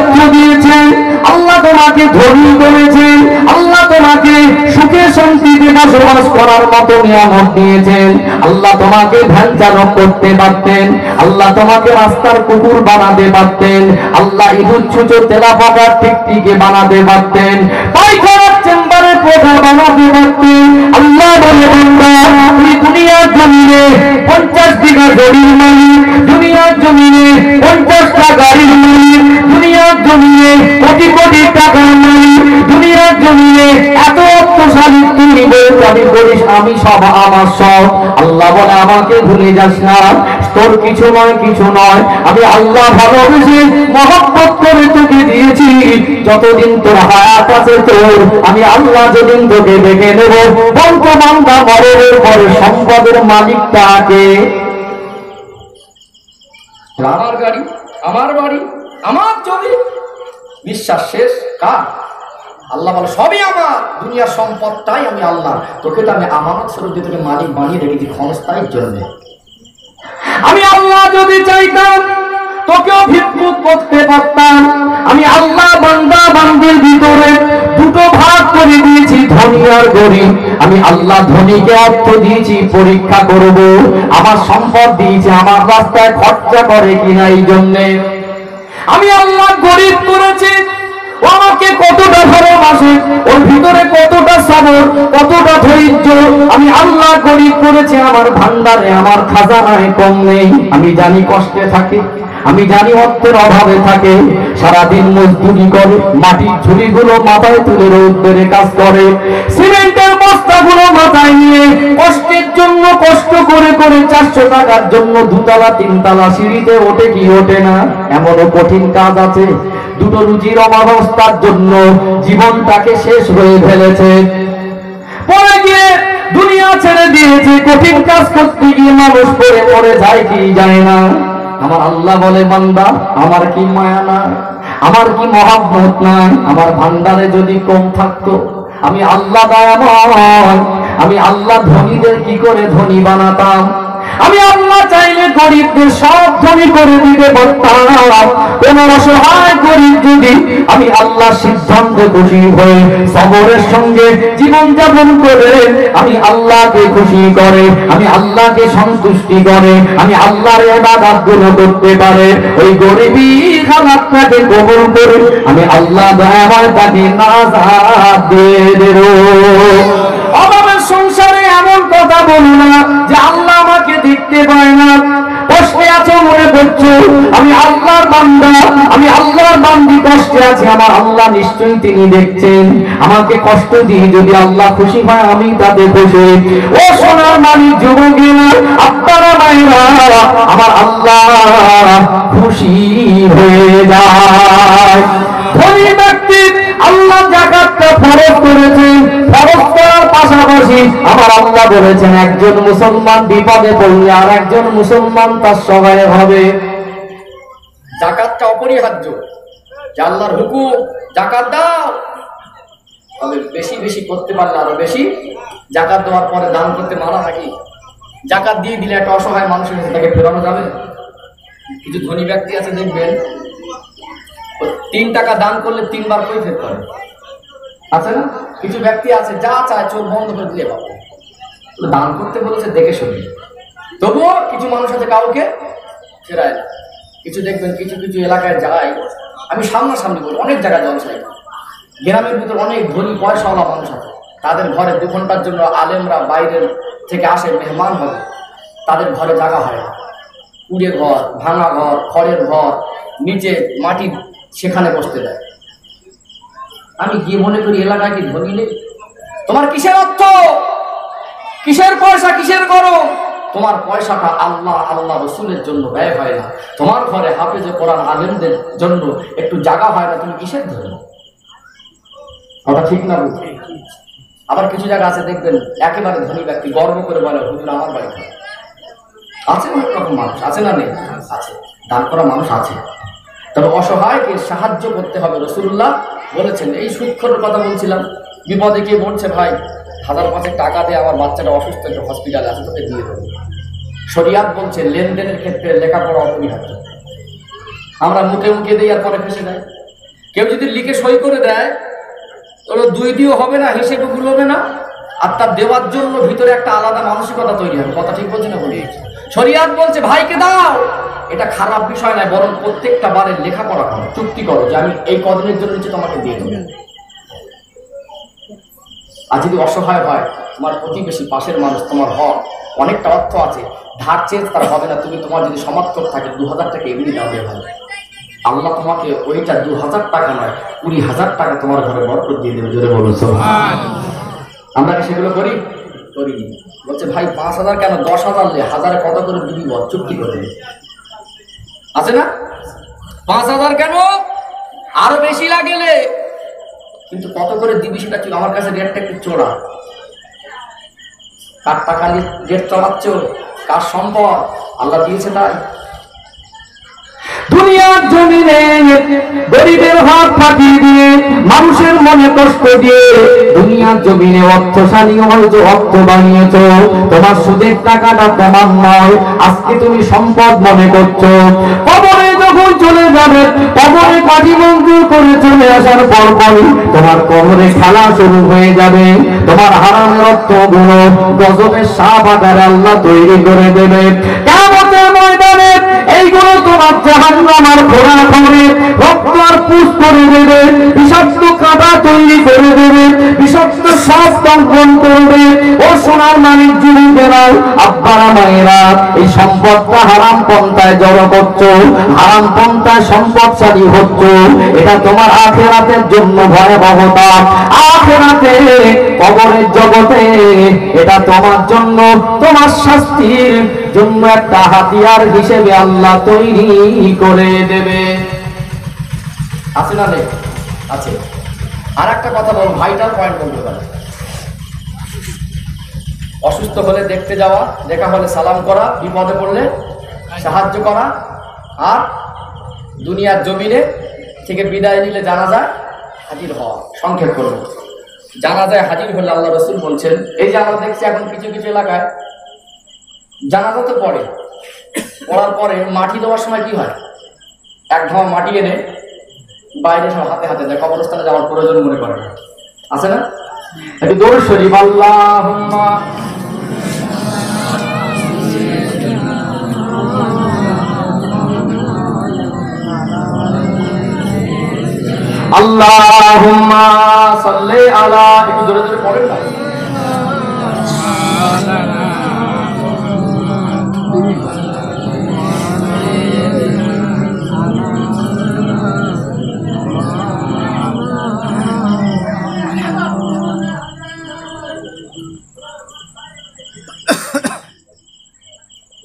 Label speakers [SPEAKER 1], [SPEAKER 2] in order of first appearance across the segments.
[SPEAKER 1] অর্থ দিয়েছেন, আল্লাহ তোমাকে ধনী করেছেন, আল্লাহ তোমাকে সুখে শান্তিতে বসবাস করার মতো নিয়ামত দিয়েছেন। আল্লাহ তোমাকে ধ্যান চালক করতে পারতেন, আল্লাহ তোমাকে রাস্তার কুকুর বানাতে পারতেন, আল্লাহ ইঁদুর ছুঁচো তেলা পাকার টিকটিকে বানাতে পারতেন, পায়খানার চেম্বারে পোকা বানাতে পারতেন। আল্লাহ বলে বান্দা, তুমি দুনিয়ার জমিনে 50 বিঘা জমির মালিক, দুনিয়ার জমিনে 50টা গাড়ির মালিক, দুনিয়ার জমিনে কোটি কোটি টাকার মালিক, দুনিয়ার জমিনে এত অর্থশালী তুমি বলতে করিস আমি সব আমার সব। আল্লাহ বলে আমাকে ভুলে যাস না, তোর কিছু নয় কিছু নয়, আমি আল্লাহ ভালোবেসে মহব্বত করে তোকে দিয়েছি। যতদিন তোর হায়াত আছে তোর, আমি আল্লাহ যেদিন তোকে দেখে নেব, বলতো বান্দা মরণের পরে সম্পদের মালিকটাকে।
[SPEAKER 2] আমার গাড়ি, আমার বাড়ি, আমার জমি, বিশ্বাস শেষ কার? আল্লাহ বলে সবই আমার, দুনিয়ার সম্পদটাই আমি আল্লাহ। তোকে তো আমি আমানত স্বরূপ দিয়ে তোকে মালিক বানিয়ে রেখেছি ক্ষণস্থায়ীর জন্য।
[SPEAKER 1] আমি আল্লাহ যদি চাইতাম তোকেও ভিক্ষুক করতে পারতাম। আমি আল্লাহ বান্দা বান্দির ভিতরে দুটো ভাগ করে দিয়েছি, ধনী আর গরিব। আমি আল্লাহ ধনীকে অর্থ দিয়েছি পরীক্ষা করব, আমার সম্পদ দিয়েছি আমার রাস্তায় খরচা করে কিনা এই জন্যে। আমি আল্লাহ গরিব করেছি, ও আমাকে কতটা ভালোবাসে, ওর ভিতরে কতটা সবর, কতটা ধৈর্য। আমি আল্লাহ গরিব করেছি, আমার ভান্ডারে আমার খাজানায় কম নেই। আমি জানি কষ্টে থাকে, আমি জানি অর্থের অভাবে থাকে, সারাদিন মজদুরি করে, মাটির ঝুড়িগুলো মাথায় তুলে রোদ্দুরে কাজ করে, সিমেন্টের বস্তাগুলো মাথায় নিয়ে কষ্টের জন্য কষ্ট করে করে 400 টাকার জন্য 2তলা 3তলা সিঁড়িতে ওঠে কি ওঠে না, এমনও কঠিন কাজ আছে। দুটো রুজির অবস্থার জন্য জীবনটাকে শেষ হয়ে ফেলেছে, পরে গিয়ে দুনিয়া ছেড়ে দিয়েছে। কঠিন কাজ করতে গিয়ে মানুষ পড়ে পড়ে যায় কি যায় না। আমার আল্লাহ বলে বান্দা, আমার কি মায়া না, আমার কি মহব্বত নাই? আমার ভান্ডারে যদি কম থাকতো, আমি আল্লাহ দয়াময়, আমি আল্লাহ ধনীদের কি করে ধনী বানাতাম। আমি আল্লাহ চাইলে গরিবদের সব ধনী করে দিতে পারতাম। কোন অসহায় গরিব যদি আমি আল্লাহ সিদ্ধান্ত খুশি হয়ে সবরের সঙ্গে জীবন যাপন করে, আমি আল্লাহকে খুশি করে, আমি আল্লাহকে সন্তুষ্টি করে, আমি আল্লাহর ইবাদত গুলো করতে পারে, ওই গরিবী খানাটাকে কবুল করে আমি আল্লাহ দয়াময় তাকে নাজাত দিয়ে দেব। অভাবের সংসারে এমন কথা বলো না যে আল্লাহ আমাকে দেখতে পায় না। কষ্টে আছো মনে করছো, আমি আল্লাহর বান্দা, আমি আল্লাহর বান্দি কষ্টে আছি, আমার আল্লাহ নিশ্চয়ই তিনি দেখছেন। আমাকে কষ্ট দিয়ে যদি আল্লাহ খুশি হয় আমি তাতে খুশি। ও সোনার মালিক যুবকেরা, আপনারা মায়েরা, আমার আল্লাহ খুশি হয়ে যায়। ধনী ব্যক্তি আল্লাহ যাকাতটা ফরজ করেছেন, ফরজ করার পাশাপাশি আমার আল্লাহ বলেছেন একজন মুসলমান বিপদে পড়লে আর একজন মুসলমান তার সহায় হবে।
[SPEAKER 2] যাকাতটা অপরিহার্য, যে আল্লাহর হুকুম যাকাত দাও, তবে বেশি বেশি করতে পারলে আরো বেশি। যাকাত দেওয়ার পরে দান করতে মানা নাকি? যাকাত দিয়ে দিলে একটা অসহায় মানুষের কাছে তাকে ফেরানো যাবে? কিছু ধনী ব্যক্তি আছে দেখবেন 3 টাকা দান করলে 3 বার কৈফিয়ত করে, আছে না? কিছু ব্যক্তি আছে যা চায় চোখ বন্ধ করে দিয়ে পাবো, দান করতে বলেছে দেখে শুনে। তবুও কিছু মানুষ আছে কাউকে ফেরায় না। কিছু দেখবেন কিছু কিছু এলাকায় যায়, আমি সামনাসামনি বলি, অনেক জায়গায় জলসাই, গ্রামের ভিতর অনেক ধনী পয়সাওয়ালা মানুষ আছে, তাদের ঘরে 2 ঘন্টার জন্য আলেমরা বাইরের থেকে আসে, মেহমান হবে, তাদের ঘরে জায়গা হয় না, কুড়ে ঘর, ভাঙা ঘর, খড়ের ঘর, নিচে মাটি, সেখানে বসতে দেয়। আমি গিয়ে মনে করি এলাকায় কি ধনী নেই? তোমার কিসের অর্থ, কিসের পয়সা, কিসের গরম? তোমার পয়সাটা আল্লাহ আল্লাহ রসুলের জন্য ব্যয় হয় না, তোমার ঘরে হাফেজে কোরআন আলেমদের জন্য একটু জায়গা হয় না, তুমি কিসের ধনী? ওটা ঠিক না বুঝি? আবার কিছু জায়গা আছে দেখবেন একেবারে ধনী ব্যক্তি গর্ব করে বলে হুজুর আমার বাড়ি আছে। অনেক রকম মানুষ আছে না? নেই? আছে, দান করা মানুষ আছে। তবে অসহায়কে সাহায্য করতে হবে। রাসূলুল্লাহ বলেছেন, এই সুদখোরের কথা বলছিলাম, বিপদে কে বলছে ভাই 1000-5 টাকা দিয়ে আমার বাচ্চাটা অসুস্থ, একটা হসপিটালে আছে, তোকে দিয়ে দেবো। শরিয়াত বলছে লেনদেনের ক্ষেত্রে লেখাপড়া অপরিহার্য। আমরা মুখে মুখে দিই আর পরে ফেসে যাই। কেউ যদি লিখে সই করে দেয়, ওগুলো দুই দিয়েও হবে না, হিসেবে গুলোবে না, আর তার দেওয়ার জন্য ভিতরে একটা আলাদা মানসিকতা তৈরি হবে। কথা ঠিক বলছে না? বলি শরিয়াত বলছে ভাইকে দাও, এটা খারাপ বিষয় নয়, বরং প্রত্যেকটা বারের লেখাপড়া করো, চুক্তি করো যে আমি এই কদিনের জন্য নিচে তোমাকে দিয়ে দেবো। আর যদি অসহায় হয়, তোমার প্রতিবেশী পাশের মানুষ, তোমার হক অনেকটা অর্থ আছে, ধার চেঞ্জ তার হবে না, তুমি তোমার যদি সমর্থক থাকে 2000 টাকা এমনি দাও দিয়ে ভালো, আল্লাহ তোমাকে ওইটা 2000 টাকা নয় 20,000 টাকা তোমার ঘরে বরকত দিয়ে দেবে। জোরে বলুন সুবহানাল্লাহ। আমরা কি সেগুলো করি? করিনি। বলছে ভাই 5,000 কেন, 10,000 লে, হাজারে কত করে দিবি বল, চুক্তি করে দিবি, আছে না? 5,000 কেন, আরো বেশি লাগেলে, কিন্তু কত করে দিবি সেটা ছিল। আমার কাছে রেটটা একটু চোরা, কার টাকা নিয়ে রেট চড়াচ্ছ, কার সম্পদ, আল্লাহ দিয়েছে তাই।
[SPEAKER 1] দুনিয়ার জমিনে গরিবের হাত ফাটিয়ে দিয়ে, মানুষের মনে কষ্ট দিয়ে, দুনিয়ার জমিনে অর্থশালী হয়েছে, অর্থ বানিয়েছ, তোমার সুদের টাকাটা তোমার নয়, আজকে তুমি সম্পদ মনে করছো। কবরে যখন চলে যাবে, কবরে কাজী মঞ্জুর করে চলে আসার পরপরই তোমার কবরে খেলা শুরু হয়ে যাবে। তোমার হারামের অর্থগুলো গজবের সাপ আকারে আল্লাহ তৈরি করে দেবে। কিয়ামতের ময়দানে এইগুলো তোমার জাহান্নামের ঘোড়া করে রক্ত আর পুষ করে দেবে, বিষাক্ত কাঁটা তৈরি করে দেবে, বিষাক্ত সব দংশন করবে। ও সোনার মানিক যুবকেরা, আব্বারা মায়েরা, এই সম্পদটা হারাম পন্থায় জড়ো করছো, হারাম পন্থায় সম্পদশালী হচ্ছ, এটা তোমার আখিরাতের জন্য ভয়াবহতা। আখিরাতে কবরের জগতে এটা তোমার জন্য, তোমার শাস্তির জন্য একটা হাতিয়ার হিসেবে আল্লাহ তৈরি করে দেবে।
[SPEAKER 2] আছে না? নেই? আছে। আর একটা কথা বল, ভাইটাল পয়েন্ট বলতে পারে, অসুস্থ হলে দেখতে যাওয়া, দেখা হলে সালাম করা, বিপদে পড়লে সাহায্য করা, আর দুনিয়ার জমিনে থেকে বিদায় নিলে জানাজা হাজির হওয়া। সংক্ষেপ করব, জানাজায় হাজির হলে আল্লাহ রাসূল বলছেন, এই যে আমরা দেখছি এখন কিছু কিছু এলাকায় জানাজা তো পড়ে, পড়ার পরে মাটি দেওয়ার সময় কি হয়, এক ধামা মাটি এনে বাইরে সব হাতে হাতে দেয়, কবরস্থানে যাওয়ার প্রয়োজন মনে করে না, আছে না?
[SPEAKER 1] একটু দরুদ শরীফ, আল্লাহুম্মা আল্লাহুম্মা সাল্লি আলা, একটু জোরে জোরে পড়েন না।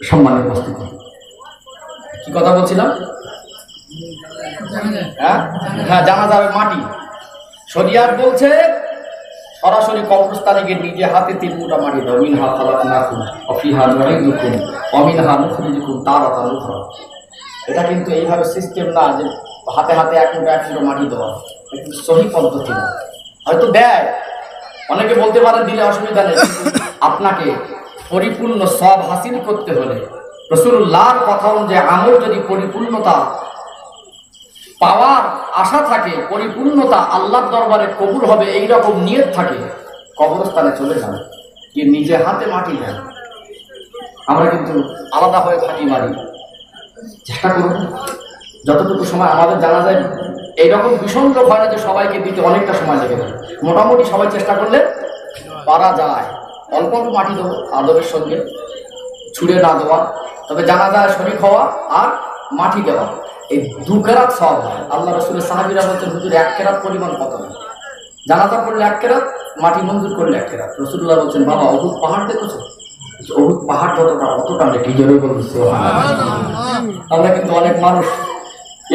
[SPEAKER 2] সম্মানের উপস্থিতি, কি কথা বলছিলাম? হ্যাঁ, জানা যাবে মাটি। শরিয়াত বলছে সরাসরি কবরস্থানে গিয়ে নিজে হাতে 3 মুঠা মাটি দাও। মিনহা খালাকনাকুম ওয়া ফিহা নুঈদুকুম ওয়া মিনহা নুখরিজুকুম তারাতান উখরা। এটা কিন্তু এইভাবে সিস্টেম না যে হাতে হাতে 1 মুঠা 1 মুঠা মাটি দেওয়া, এটা কিন্তু সহি পদ্ধতি না। হয়তো দেয়, অনেকে বলতে পারে দিলে অসুবিধা নেই, আপনাকে পরিপূর্ণ সব হাসিল করতে হলে রাসূলুল্লাহর কথা অনুযায়ী আমল যদি পরিপূর্ণতা পাওয়ার আশা থাকে, পরিপূর্ণতা আল্লাহর দরবারে কবুল হবে এই রকম নিয়ত থাকে, কবরস্থানে চলে যান, গিয়ে নিজে হাতে মাটি দেন। আমরা কিন্তু আলাদা হয়ে ফাঁকি মারি। চেষ্টা করুন যতটুকু সময় আমাদের জানা যায়, এইরকম ভীষণ লোক হয় না যে সবাইকে দিতে অনেকটা সময় লেগে যায়, মোটামুটি সবাই চেষ্টা করলে পারা যায়। অল্প অল্প মাটি দেবো আদবের সঙ্গে, ছুঁড়ে না দেওয়া, তবে জানা যায় শরীক হওয়া আর মাটি দেওয়া, এই 2 কেরাত সওয়াব হয়। আল্লাহ রাসূলের সাহাবীরা বলছেন, হুজুর 1 কেরাত পরিমাণ কত না, জানাজা পড়লে 1 কেরাত, মাটি মঞ্জুর করলে 1 কেরাত। রাসূলুল্লাহ বলছেন, বাবা উহুদ পাহাড় দেখেছো? উহুদ পাহাড় যতটা অতটা নাকি, জোরে বলুন সুবহানাল্লাহ। আমরা কিন্তু অনেক মানুষ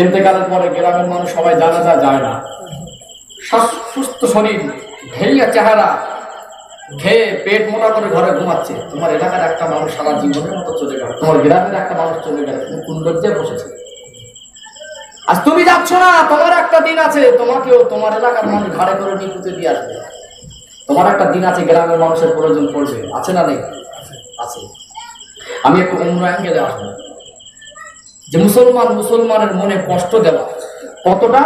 [SPEAKER 2] ইন্তেকালের পরে গ্রামের মানুষ সবাই জানাজা যায় না, সুস্থ শরীর, ঢেইয়া চেহারা, খেয়ে পেট মোটা করে ঘরে ঘুমাচ্ছে। তোমার এলাকার একটা মানুষ সারা জীবনের মতো চলে গেল, তোমার গ্রামের একটা মানুষ চলে গেল, তুমি কোন লজ্জায় বসেছে? আজ তুমি যাচ্ছ না, তোমার একটা দিন আছে, তোমাকেও তোমার এলাকার মানুষ ঘাড়ে করে নিয়ে পুঁতে দিয়ে আসবে। তোমার একটা দিন আছে, গ্রামের মানুষের প্রয়োজন পড়বে, আছে না? নেই? আছে। আমি একটু অন্য অ্যাঙ্গেলে আসবো, যে মুসলমানের মনে কষ্ট দেওয়া কতটা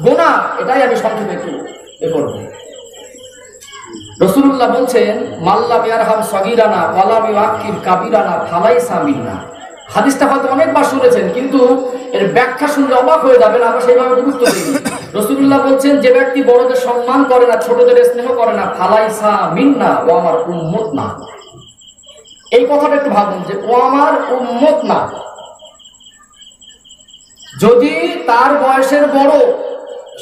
[SPEAKER 2] গুনাহ, এটাই আমি সংক্ষেপে একটু করব। রাসূলুল্লাহ বলছেন, মাল্লাম ইয়ারহাম সগীরানা ওয়ালাম ইউআক্কির কাবীরানা ফালাইসা মিন্না। হাদিসটা হয়তো অনেকবার শুনেছেন, কিন্তু এর ব্যাখ্যা শুনলে অবাক হয়ে যাবেন, আমরা সেইভাবে গুরুত্ব দিই। রাসূলুল্লাহ বলছেন, যে ব্যক্তি বড়দের সম্মান করে না, ছোটদের স্নেহ করে না, ফালাইসা মিন্না, ও আমার উম্মত না। এই কথাটা একটু ভাবুন, যে ও আমার উম্মত না। যদি তার বয়সের বড়,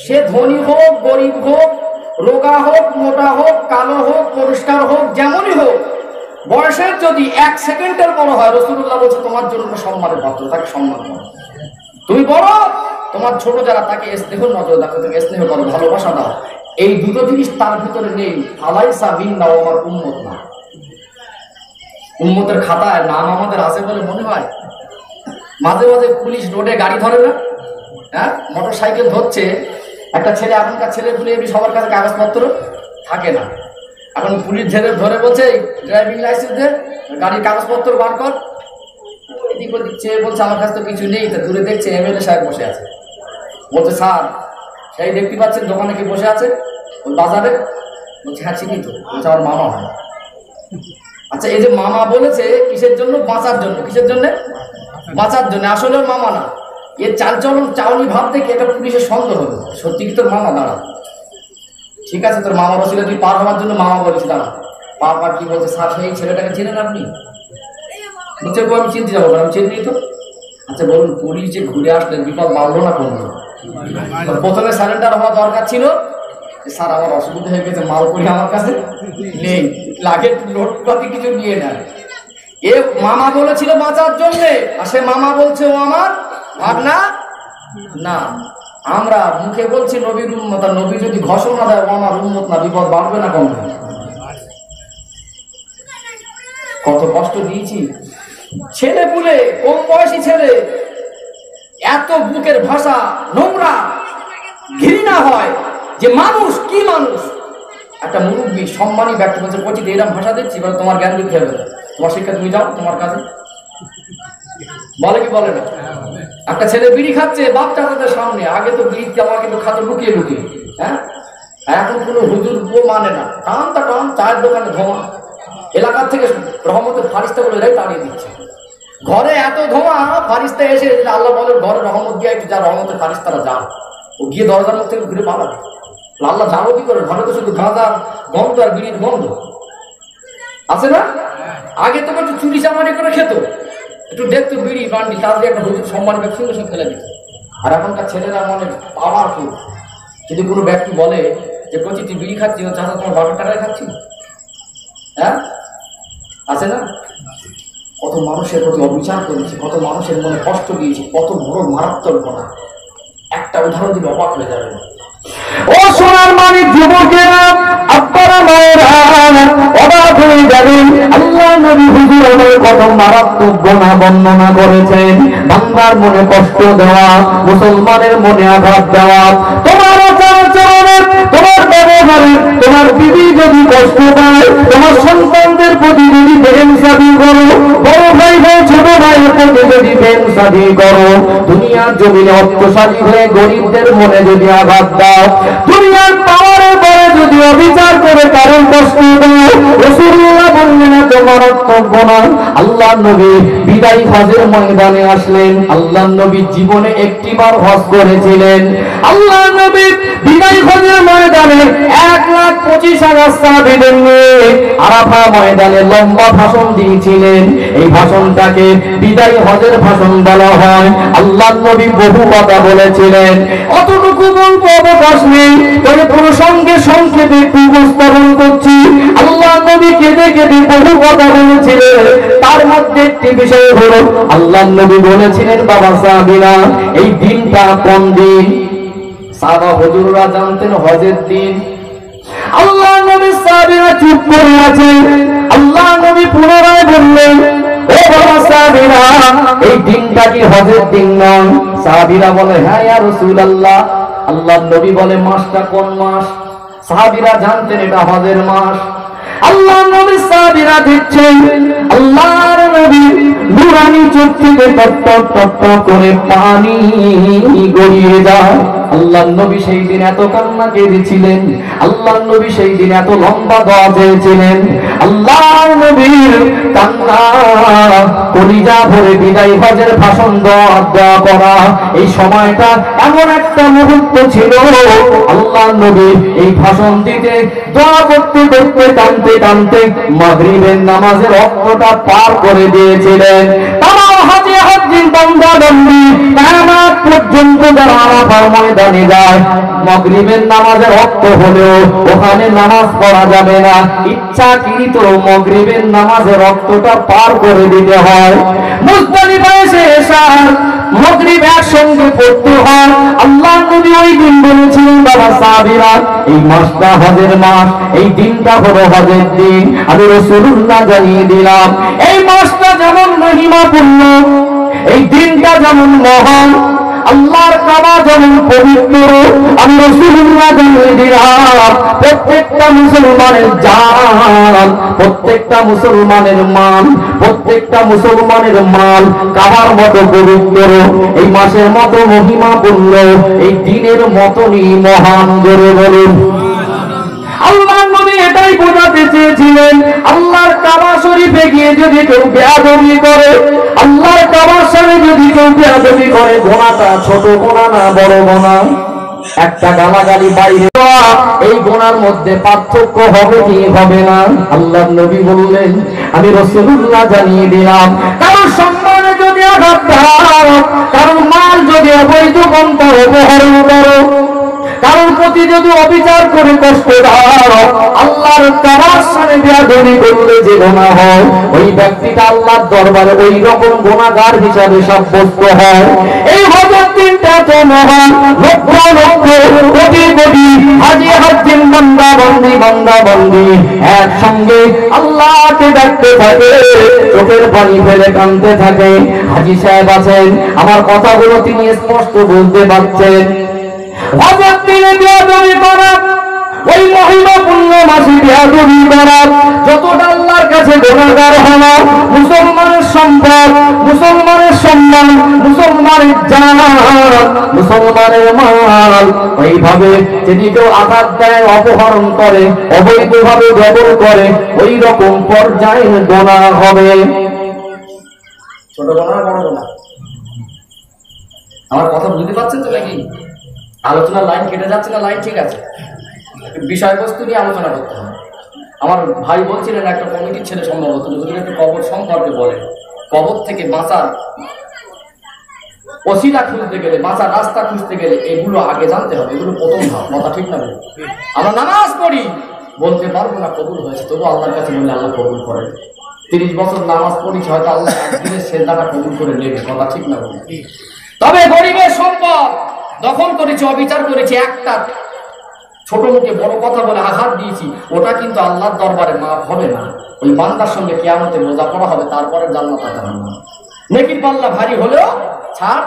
[SPEAKER 2] সে ধনী হোক গরিব হোক, রোগা হোক মোটা হোক, কালো হোক পরিষ্কার হোক, যেমনই হোক, বয়সের যদি 1 সেকেন্ডের বড় হয়, রাসূলুল্লাহ বলছে তোমার জন্য সম্মানের পাত্র, তাকে সম্মান করো। তুমি বড়, তোমার ছোট যারা, তাকে স্নেহ নজর দেখো, তাকে স্নেহ করো, ভালোবাসা দাও। এই দুটো জিনিস তার ভিতরে নেই, ফালাইসা মিন্না, ও আমার উম্মত না। উম্মতের খাতায় নাম আমাদের আছে বলে মনে হয়। মাঝে মাঝে পুলিশ রোডে গাড়ি ধরে না, হ্যাঁ, মোটর সাইকেল ধরছে একটা ছেলে, এখনকার ছেলে পুলে সবার কাছে কাগজপত্র থাকে না। এখন পুলিশ ধরে বলছে ড্রাইভিং লাইসেন্স দে, গাড়ির কাগজপত্র বার কর। এদিক ওদিক চেয়ে বলছে আমার কাছে তো কিছু নেই। তা দূরে দেখছে এমএলএ সাহেব বসে আছে। বলছে স্যার, সেই দেখতে পাচ্ছেন দোকানে কি বসে আছে ওই বাজারে? বলছে হ্যাঁ চিনি তো। বলছে আমার মামা হয়। আচ্ছা, এই যে মামা বলেছে কিসের জন্য? বাঁচার জন্য। কিসের জন্য? বাঁচার জন্য। আসলে ওর মামা না। এর চালচলন চাউনি ভাব দেখে এটা পুলিশের সন্দেহ হলো, সত্যি কি তোর মামা? দাঁড়া, ঠিক আছে, তোর মামা বসলে তুই পার হওয়ার জন্য মামা বলেছি, দাঁড়া। পার কি বলছে, স্যার সেই ছেলেটাকে চেনেন আপনি? বলছে আমি চিনতে যাবো, আমি চিনি তো। আচ্ছা বলুন, পুলিশ যে ঘুরে আসলেন, বিপদ বাড়লো না কমলো? প্রথমে সারেন্ডার হওয়া দরকার ছিল, স্যার আমার অসুবিধা হয়ে গেছে, মাল করি আমার কাছে নেই, লাগে লোটপাতি কিছু নিয়ে নেয়। এ মামা বলেছিল বাঁচার জন্যে, আর সে মামা বলছে ও আমার ভাগনা না। আমরা মুখে বলছি নবীর উম্মত, আর নবী যদি ঘোষণা দেয় ও আমার উম্মত না, বিপদ বাড়বে না কমবে? কত কষ্ট দিয়েছি ছেলে পুলে, কম বয়সী ছেলে, এত বুকের ভাষা নোংরা, ঘৃণা হয় যে মানুষ কি মানুষ। একটা মুরব্বী সম্মানী ব্যক্তি বলছে, বলছি এরকম ভাষা দিচ্ছি, এবার তোমার জ্ঞান দিতে হবে না, তোমার শিক্ষা তুমি যাও তোমার কাছে। বলে কি বলে না? একটা ছেলে বিড়ি খাচ্ছে বাপ চাচাদের সামনে, আগে তো বিড়ি আমার কিন্তু খাতো লুকিয়ে লুকিয়ে, হ্যাঁ, এখন কোনো হুজুর মানে না, টানটা টান, চায়ের দোকানে ধোঁয়া, এলাকার থেকে রহমতের ফারিস্তা গুলো এরাই তাড়িয়ে দিচ্ছে। ঘরে এত ধোঁয়া, ফারিস্তা এসে আল্লাহ বলে ঘরে রহমত দিয়ে একটু যা, রহমতের ফারিস্তারা যাও, ও গিয়ে দরজার মধ্যে থেকে ঘুরে পালাবে। আল্লাহ যাবো কি করে? ঘরে তো শুধু গাঁজার গন্ধ আর বিড়ির গন্ধ আছে না? আগে তো একটু চুরি চামারি করে খেত, একটু দেখতো বিড়ি বান্ডি, তার দিয়ে একটা হুজুর সম্মান ব্যক্তি সঙ্গে ফেলে দিত। আর এখনকার ছেলেরা মনে পাওয়ারফুল। যদি কোনো ব্যক্তি বলে যে কচি তুই বিড়ি খাচ্ছি, ও চাচা তোমার বাপের টাকায় খাচ্ছি, হ্যাঁ, আছে না? কত মানুষের প্রতি অবিচার করেছি, কত মানুষের মনে কষ্ট দিয়েছি, কত বড় মারাত্মক ঘটনা। একটা উদাহরণ দিলে অবাক হয়ে যাবে।
[SPEAKER 1] ও সোনার মানিক যুবকেরা, আপনারা মায়েরা অবাক হয়ে যাবেন। আল্লাহ নবী হুজুর আমার কত মারাত্মক গুনাহ বর্ণনা করেছেন। বান্দার মনে কষ্ট দেওয়া, মুসলমানের মনে আঘাত দেওয়া, তোমার আচরণের, তোমার ব্যবহারে তোমার বিবি যদি কষ্ট পায়, তোমার সন্তানদের প্রতি যদি বেইনসাফি করো, বড় ভাই ভাই ছোট ভাইয়ের প্রতি যদি বেইনসাফি করো, দুনিয়ার জমিনে অত্যাচারী হয়ে গরিবদের মনে যদি আঘাত দাও, দুনিয়ার পাওয়ারের পরে যদি অবিচার করে কারণ কষ্ট দাও, রাসূলুল্লাহ বললেন এত মারাত্মক গুনাহ। আল্লাহ নবী বিদায়ী হজের ময়দানে আসলেন। আল্লাহ নবী জীবনে একটিবার হজ করেছিলেন। আল্লাহ নবী বিদায়ী হজের ময়দানে 1,25,000 সাহাবীদের নিয়ে আরাফা ময়দানে লম্বা ভাষণ দিয়েছিলেন। এই ভাষণটাকে বিদায়ী হজের ভাষণ বলা হয়। আল্লাহ নবী বহু কথা বলেছিলেন, অতটুকু বলবো অবকাশ নেই, তবে প্রসঙ্গে সংক্ষেপে একটু উপস্থাপন করছি। আল্লাহ নবী কেঁদে কেঁদে বহু কথা বলেছিলেন। তার মধ্যে একটি বিষয় হলো, আল্লাহ নবী বলেছিলেন বাবা সাহাবীরা, এই দিনটা কোন দিন? সাহাবা হুজুররা জানতেন হজের দিন। আল্লাহ নবী সাহাবীরা চুপ করে আছে। আল্লাহ নবী পুনরায় বললেন, ও বাবা সাহাবীরা, এই দিনটা কি হজের দিন নয়? সাহাবীরা বলে হ্যাঁ ইয়া রাসূলুল্লাহ। আল্লাহ নবী বলে মাসটা কোন মাস? সাহাবীরা জানতেন এটা হজের মাস। আল্লাহ নবী সাহাবীরা দেখছেন আল্লাহর নবী নুরানি চোখ থেকে টপ টপ টপ টপ করে পানি গড়িয়ে যায়। আল্লাহর নবী সেই দিন এত কান্না কেঁদেছিলেন, আল্লাহর নবী সেই দিন এত লম্বা দোয়া চেয়েছিলেন। আল্লাহর নবীর কান্না কলিজা ভরে বিদায় হজের ভাষণ দোয়া করা, এই সময়টা এমন একটা মুহূর্ত ছিল। আল্লাহর নবী এই ভাষণ দিতে দোয়া করতে করতে টানতে টানতে মাগরিবের নামাজের ওয়াক্তটা পার করে দিয়েছিলেন। তারা হাজী হাজী বান্দা বান্দি কিয়ামত পর্যন্ত যারা আরাফার ময়দানে যায়, মাগরিবের নামাজের ওয়াক্ত হলেও ওখানে নামাজ পড়া যাবে না, ইচ্ছাকৃত মাগরিবের নামাজের ওয়াক্তটা পার করে দিতে হয়। মুজদালিফায় এসে এশার মাগরিব একসঙ্গে পড়তে হয়। আল্লাহর নবী ওই দিন বলেছিলেন, বাবা সাহাবীরা, এই মাসটা হজের মাস, এই দিনটা হলো হজের দিন। আমি রাসূলুল্লাহ জানিয়ে দিলাম, এই মাসটা যেমন মহিমাপূর্ণ, এই দিনটা যেমন মহান, আল্লাহর কাবা যেমন পবিত্র। আমি রাসূলুল্লাহ জানিয়ে দিলাম, প্রত্যেকটা মুসলমানের জান, প্রত্যেকটা মুসলমানের মান, প্রত্যেকটা মুসলমানের মাল কাবার মতো পবিত্র, এই মাসের মতো মহিমাপূর্ণ, এই দিনের মতনই মহান। জোরে বলুন। আল্লাহর নবী এটাই বোঝাতে চেয়েছিলেন, আল্লাহর কাবা শরীফে গিয়ে যদি কেউ বেয়াদবি করে, আল্লাহর কাবার সামনে যদি কেউ বেয়াদবি করে, গোনাটা ছোট গোনা না বড় গোনা, একটা গালাগালি বাইরে, এই গোনার মধ্যে পার্থক্য হবে কি হবে না? আল্লাহর নবী বললেন, আমি রাসূলুল্লাহ জানিয়ে দিলাম, কারোর সম্মানে যদি আঘাত দাও, কারোর মাল যদি অবৈধ পন্থা অপহরণ করো, কারোর প্রতি যদি অবিচার করে কষ্ট দাও, আল্লাহর কাবার সামনে বেয়াদবি করলে যে গুনাহ হয়, ওই ব্যক্তিটা আল্লাহর দরবারে ওই রকম গুনাহগার হিসাবে সাব্যস্ত হয়। এই হজের দিনটা তো মহান, লক্ষ লক্ষ কোটি কোটি হাজী হাজীর বান্দা বান্দি একসঙ্গে আল্লাহকে ডাকতে থাকে, চোখের পানি ফেলে কাঁদতে থাকে। হাজী সাহেব আছেন, আমার কথাগুলো তিনি স্পষ্ট বলতে পারছেন। হজের দিনে বেয়াদবি করা, ওই মহিমাপূর্ণ মাসে বেয়াদবি করা, যতটা আল্লাহর কাছে গুনাহগার হওয়া, মুসলমানের সম্পদ, মুসলমানের সম্মান, মুসলমানের জান, মুসলমানের মাল, ওইভাবে যদি কেউ আঘাত দেয়, অপহরণ করে, অবৈধভাবে ব্যবহার করে, ওই রকম পর্যায়ের গুনাহ হবে।
[SPEAKER 2] ছোট গোনা না বড় গোনা? আমার কথা বুঝতে পারছেন তো নাকি? আলোচনার লাইন কেটে যাচ্ছে না? লাইন ঠিক আছে, বিষয়বস্তু নিয়ে আলোচনা করতে হবে। আমার ভাই বলছিলেন একটা কমিটির ছেলে সম্ভবত, যদি একটু কবর সম্পর্কে বলে, কবর থেকে বাঁচার ওসিলা খুঁজতে গেলে, বাঁচার রাস্তা খুঁজতে গেলে এগুলো আগে জানতে হবে। এগুলো প্রথম ধাপ, কথা ঠিক না? আমরা নামাজ পড়ি, বলতে পারবো না কবুল হয়েছে, তবু আল্লাহর কাছে বললে আল্লাহ কবুল করে। 30 বছর নামাজ পড়িছি, হয়তো আল্লাহ একদিনের সেজদাটা কবুল করে নেবে, কথা ঠিক না? তবে গরিবের সম্পদ দখল করেছি, অবিচার করেছি, একটা ছোট মুখে বড় কথা বলে আঘাত দিয়েছি, ওটা কিন্তু আল্লাহর দরবারে মাফ হবে না। ওই বান্দার সঙ্গে কিয়ামতে বোঝাপড়া হবে, তারপরে জান্নাত পেতে হবে না। নেকির পাল্লা ভারী হলেও ছাড়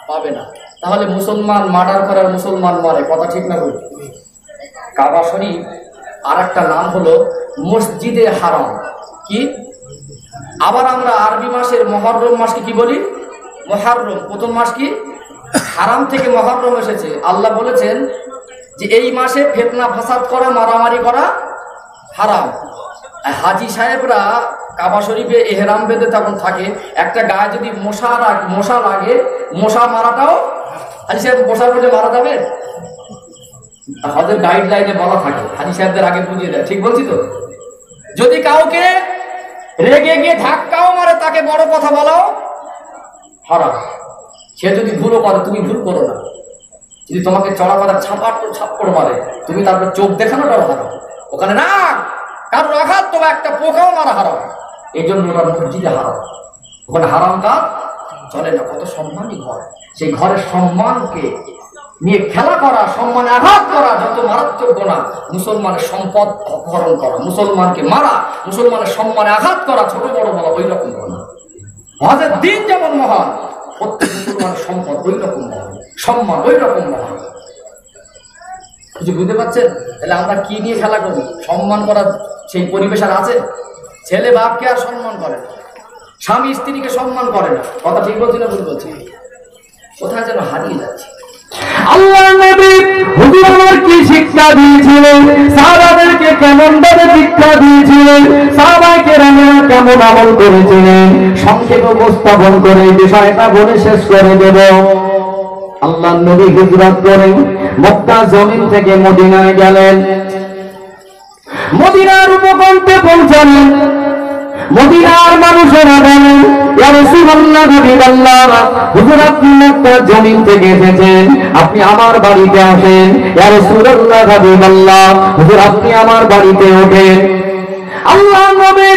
[SPEAKER 2] পাবে না। তাহলে মুসলমান মার্ডার করার মুসলমান মারে, কথা ঠিক না? বলি কাবা শরীফ আর একটা নাম হলো মসজিদে হারাম। কি? আবার আমরা আরবি মাসের মুহররম মাসকে কি বলি? মুহররম। প্রথম মাস কি? হারাম থেকে মুহররম এসেছে। আল্লাহ বলেছেন যে এই মাসে ফিতনা ফাসাদ করা, মারামারি করা হারাম। হাজী সাহেবরা কাবা শরীফে এহরাম বেঁধে তখন থাকে, একটা গায়ে যদি মশা লাগে, মশা মারাটাও, হাজী সাহেব মশা বলে মারা যাবে, হজের গাইডলাইনে বলা থাকে, হাজী সাহেবদের আগে বুঝিয়ে দেয়। ঠিক বলছি তো? যদি কাউকে রেগে গিয়ে ধাক্কাও মারে, তাকে বড় কথা বলাও হারাম। সে যদি ভুলও করে, তুমি ভুল করো না। যদি তোমাকে চড়া মারা ছাপ্পড় মারে, তুমি তারপর চোখ দেখানোটাও হারাম। ওখানে রাগ, কারোর আঘাত, তোমার একটা পোকাও মারা হারাম। এই জন্য ওটা মসজিদে হারাম, ওখানে হারাম কাজ চলে না। কত সম্মানী ঘর, সেই ঘরের সম্মানকে নিয়ে খেলা করা, সম্মানে আঘাত করা যত মারাত্মক গুনাহ। মুসলমানের সম্পদ অপহরণ করা, মুসলমানকে মারা, মুসলমানের সম্মানে আঘাত করা, ছোট বড় বলা, ওই রকম গুনাহ। হজের দিন যেমন মহান, প্রত্যেক মুসলমানের সম্পদ ওই রকম মহান, সম্মান ওই রকম মহান। কিছু বুঝতে পারছেন? তাহলে আমরা কি নিয়ে খেলা করবো? সম্মান করার সেই পরিবেশ আর আছে? ছেলে বাপকে আর সম্মান করে না, স্বামী স্ত্রীকে সম্মান করে না। কথা ঠিক বলছি না ভুল বলছি? কোথায় যেন হারিয়ে যাচ্ছে।
[SPEAKER 1] আল্লাহর নবী হুজুর আমার কি শিক্ষা দিয়েছিলেন, সাহাবাদেরকে কেমন ভাবে শিক্ষা দিয়েছিলেন, সাহাবায়ে কেরামেরা কেমন আমল করেছিলেন, সংক্ষেপে উপস্থাপন করে বিষয়টা বলে শেষ করে দেব। আল্লাহর নবী হিজরত করে মক্কা জমিন থেকে মদিনায় গেলেন। মদিনার উপকণ্ঠে পৌঁছালেন। মদিনার মানুষেরা বলেন, ইয়া রাসূলুল্লাহ, হাবিবাল্লাহ, হুজুর আপনি মক্কা জমিন থেকে এসেছেন, আপনি আমার বাড়িতে আসেন। ইয়া রাসূলুল্লাহ, হাবিবাল্লাহ, হুজুর আপনি আমার বাড়িতে ওঠেন। আল্লাহর নবী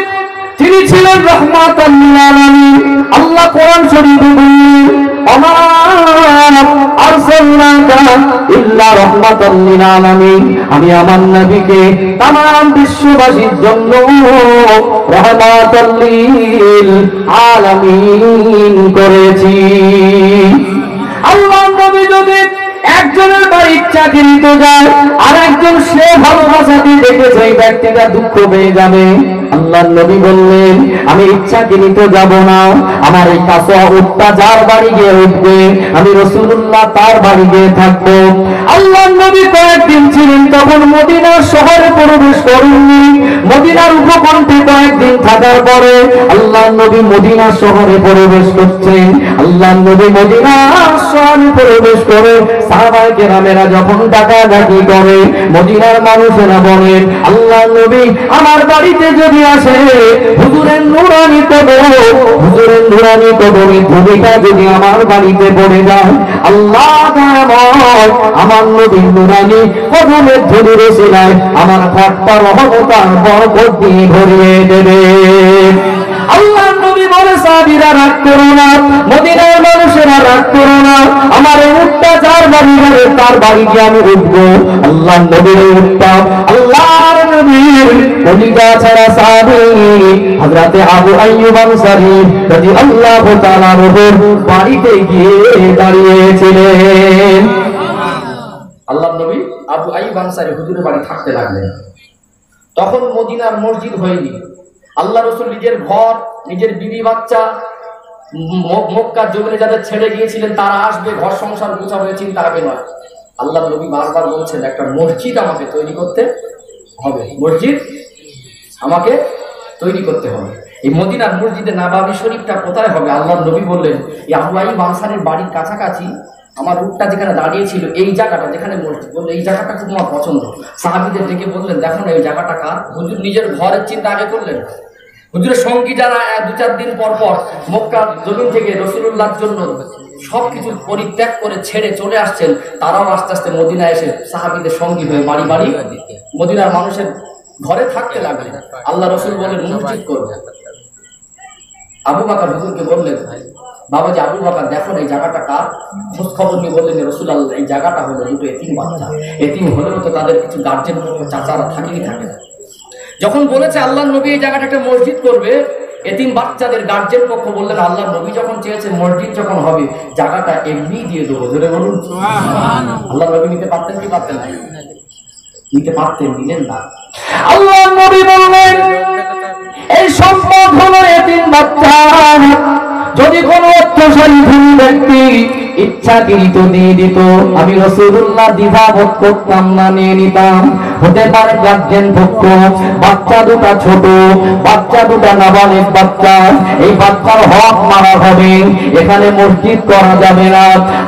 [SPEAKER 1] তিনি ছিলেন রাহমাতাল লিল আলামিন। আল্লাহ কোরআন শরীফে বলেন, আমা আরসালনাকা ইল্লা রাহমাতাল লিল আলামিন, আমি আমার নবীকে तमाम বিশ্ববাসীর জন্য রাহমাতাল লিল আলামিন করেছি। আল্লাহর নবী যদি একজনের বাড়ি চাকরিতে যায় আর একজন সে ভালোবাসাতে দেখেছে এই ব্যক্তিটা দুঃখ পেয়ে যাবে, আল্লাহর নবী বললেন আমি ইচ্ছাকৃত যাব না, আমার এই কাছে উঠটা যার বাড়ি গিয়ে উঠবে আমি রাসূলুল্লাহ তার বাড়ি গিয়ে থাকবো। আল্লাহর নবী কয়েকদিন ছিলেন, তখন মদিনার শহরে প্রবেশ করেননি। মদিনার উপকণ্ঠে কয়েকদিন থাকার পরে আল্লাহর নবী মদিনা শহরে প্রবেশ করছেন। আল্লাহর নবী মদিনার শহরে প্রবেশ করে সাহাবায়ে কেরামেরা যখন ডাকাডাকি করে, মদিনার মানুষেরা বলেন, আল্লাহর নবী আমার বাড়িতে যদি আসে, হুজুরের নুরানি কদম, হুজুরের নুরানি কদমের ধূলিটা যদি আমার বাড়িতে পড়ে যায়, আল্লাহ দয়াময় আমার নবীর নুরানি কদমের ধূলির ওসিলায় আমার ঘরটা রহমত আর বরকত দিয়ে ভরিয়ে দেবে। আল্লাহর নবী বলে, সাহাবীরা রাগ করো না, মদিনার মানুষেরা রাগ করো না, আমার এই উটটা যার বাড়ি যাবে তার বাড়ি গিয়ে আমি উঠবো। আল্লাহর নবীর উটটা আল্লাহর নবীর কলিজা ছাড়া সাহাবী হযরতে আবু আইয়ুব আনসারী রাদিয়াল্লাহু তাআলা আনহুর বাড়িতে গিয়ে দাঁড়িয়েছিলেন।
[SPEAKER 2] আল্লাহর নবী আবু আইয়ুব আনসারী হুজুরের বাড়ি থাকতে লাগলেন। তখন মদিনার মসজিদ হয়নি। আল্লাহ রাসূল নিজের ঘর, নিজের বিবি বাচ্চা মক্কার জমিনে যাদের ছেড়ে গিয়েছিলেন তারা আসবে, ঘর সংসার গুছাবে, চিন্তা আগে নয়। আল্লাহর নবী বারবার বলছেন একটা মসজিদ আমাকে তৈরি করতে হবে, মসজিদ আমাকে তৈরি করতে হবে। এই মদিনার মসজিদে নাবাবী শরীফটা কোথায় হবে? আল্লাহর নবী বললেন, এই আবু আইয়ুব আনসারীর বাড়ির কাছাকাছি আমার উটটা যেখানে দাঁড়িয়েছিল এই জায়গাটা যেখানে মসজিদ, বললো এই জায়গাটা খুব আমার পছন্দ। সাহাবীদের ডেকে বললেন, দেখো না এই জায়গাটা কার? হুজুর নিজের ঘরের চিন্তা আগে করলেন। হুজুরের সঙ্গী যারা 2-4 দিন পর পর মক্কা জমিন থেকে রাসূলুল্লাহর জন্য সবকিছু পরিত্যাগ করে ছেড়ে চলে আসছেন, তারাও আস্তে আস্তে মদিনা এসে সাহাবীদের সঙ্গী হয়ে বাড়ি বাড়ি মদিনার মানুষের ঘরে থাকতে লাগলেন। আল্লাহ রাসূল বলেন মসজিদ করবে। আবু বকর হুজুরকে বললেন, বাবাজি আবু বকর দেখো এই জায়গাটা কার? খোঁজ খবর নিয়ে বললেন, রাসূলুল্লাহ এই জায়গাটা হলো দুটো এতিম বাচ্চা, এতিম হলেও তো তাদের কিছু গার্জেন চাচারা থাকেই থাকে না। যখন বলেছে আল্লাহর নবী এই জায়গাটা একটা মসজিদ করবে, এতিম বাচ্চাদের গার্জেন পক্ষ বললেন, আল্লাহর নবী যখন চেয়েছে মসজিদ যখন হবে জায়গাটা এমনি দিয়ে দেবো। জোরে বলুন সুবহানাল্লাহ। আল্লাহর নবী নিতে পারতেন কি পারতেন না? নিতে পারতেন, নিলেন না।
[SPEAKER 1] আল্লাহর নবী বললেন, এই সম্পদ হলো এতিম বাচ্চা, যদি কোনো অর্থশালী ধনী ব্যক্তি ইচ্ছাকৃত দিয়ে দিত আমি রাসূলুল্লাহ দ্বিধাবোধ করতাম না, নিয়ে নিতাম। হতে পারে গার্জেন পক্ষ, বাচ্চা দুটা ছোট, বাচ্চা দুটা নাবালিগ বাচ্চা, এই বাচ্চার হক মারা হবে, এখানে মসজিদ করা যাবে না।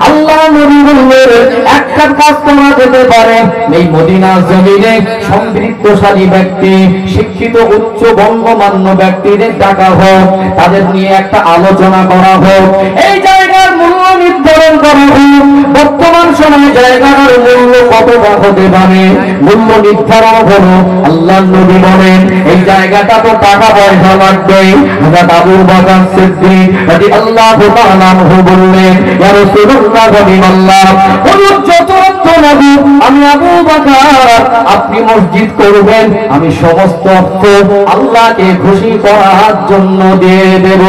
[SPEAKER 1] আল্লাহ নবী বললেন, একটা কাজ করা যেতে পারে, এই মদিনার জমিনে সমৃদ্ধশালী ব্যক্তি, শিক্ষিত উচ্চ গণ্যমান্য ব্যক্তিদের ডাকা হোক, তাদের নিয়ে একটা আলোচনা করা হোক, এই জায়গার মূল্য নির্ধারণ করা হোক। বর্তমান সময়ে জায়গার মূল্য কত হতে পারে, মূল্য নির্ধারণ হলো। আল্লাহ নবী বলেন, এই জায়গাটা তো টাকা পয়সা লাগবে। হযরত আবু বকর সিদ্দিক রাদিয়াল্লাহু তাআলা আনহু বললেন, ইয়া রাসূলুল্লাহ হাবিবাল্লাহ, হুজুর যত অর্থ লাগবে আমি আবু বকর, আপনি মসজিদ করবেন, আমি সমস্ত অর্থ আল্লাহকে খুশি করার জন্য দিয়ে দেব।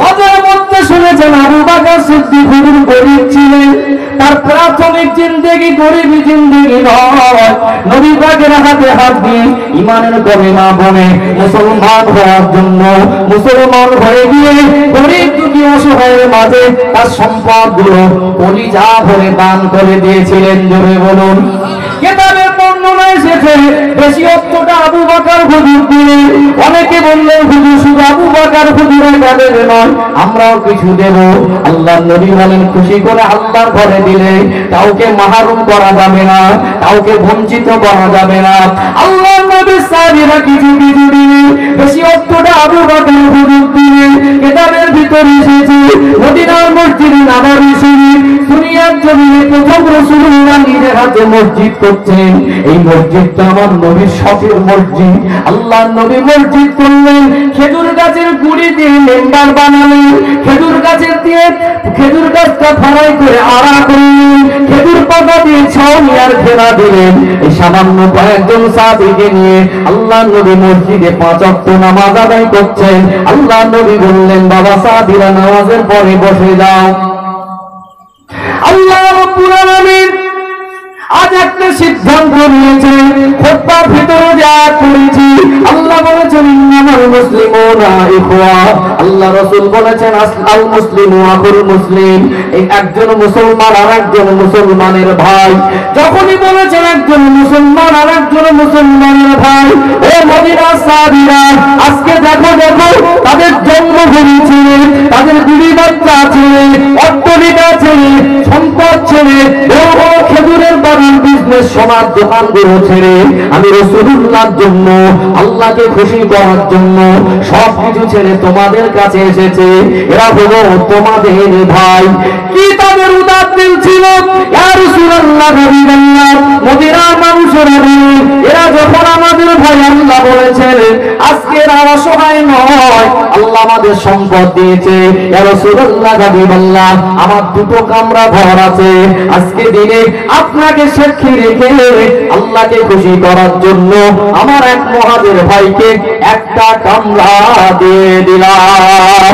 [SPEAKER 1] ওদের মধ্যে শুনেছেন আবু বকর সিদ্দিক হুজুর গরীব ছিলেন, তার প্রাথমিক জিন্দেগি গরীবী জিন্দেগি নয়, নবী পাকের হাতে হাত দিয়ে ঈমানের কলেমা বলে মুসলমান হওয়ার জন্য মুসলমান হয়ে গিয়ে গরীব দুঃখী অসহায়ের মাঝে তার সম্পদগুলো কলিজা ভরে দান করে দিয়েছিলেন। জোরে বলুন। কিতাবের বর্ণনা এসেছে বেশি অর্থটা আবু বকর হুজুর দিলেন। অনেকে বললেন হুজুর শুধু আবু বকর হুজুরের কাদের নয়, আমরাও কিছু দেব। আল্লাহর নবী বলেন খুশি করে আল্লাহর ঘরে দিলে কাউকে মাহরুম করা যাবে না, কাউকে বঞ্চিত করা যাবে না। আল্লাহর নবীর সাহাবীরা কিছু কিছু দিলেন, বেশি অর্থটা আবু বকর হুজুর দিলেন। কিতাবের ভিতরে এসেছে মদিনার মসজিদে নববী শরীফ দুনিয়ার জমিনে প্রথম রাসূলুল্লাহ নিজের হাতে মসজিদ করছেন। এই মসজিদটা আমার নবীর শখের মসজিদ। আল্লাহর নবী মসজিদ করলেন, খেজুর গাছের গুড়ি দিয়ে মেম্বার বানালেন, খেজুর গাছটা ফাড়াই করে আড়া করলেন, খেজুর পাতা দিয়ে ছাউনি আর ঘেরা দিলেন। এই সামান্য কয়েকজন সাহাবীকে নিয়ে আল্লাহর নবী মসজিদে 5 ওয়াক্ত নামাজ আদায় করছেন। আল্লাহর নবী বললেন বাবা সাহাবীরা নামাজের পরে বসে যাও। আল্লাহ রাব্বুল আলামিন আজ একটা সিদ্ধান্ত নিয়েছেন। খুতবার ভিতরে যা করেছি আল্লাহ বলেছেন ইন্নামাল মুসলিমুনা ইখওয়া। আল্লাহ রাসূল বলেছেন আল মুসলিমু আখুল মুসলিম। এই একজন মুসলমান আর একজন মুসলমানের ভাই। যখনই বলেছেন একজন মুসলমান আর একজন মুসলমানের ভাই, ও মদিনার সাহাবীরা আজকে দেখো তাদের জন্মভূমি ছেড়ে, তাদের বিবি বাচ্চা ছেড়ে, অট্টালিকা ছেড়ে, সম্পদ ছেড়ে, বড় বড় খেজুরের বাড়ির বিজনেস, সোনার দোকানগুলো ছেড়ে আমি রাসূলুল্লাহর জন্য, আল্লাহকে খুশি করার জন্য সবকিছু ছেড়ে তোমাদের কাছে এসেছে। এরা হলো তোমাদের ভাই। কি তাদের উদার দিল ছিল! ইয়া রাসূলুল্লাহ, হাবিবাল্লাহ, মদিনার মানুষেরা এরা যখন আমাদের ভাই আল্লাহ বলেছেন, আজকে এরা অসহায় নয়, আল্লাহ আমাদের সম্পদ দিয়েছে। ইয়া রাসূলুল্লাহ, হাবিবাল্লাহ, আমার 2টো কামরা ঘর আছে, আজকে দিনে আপনাকে সাক্ষী রেখে আল্লাহকে খুশি করার জন্য আমার এক মহাদের ভাইকে একটা কামরা দিয়ে দিলাম।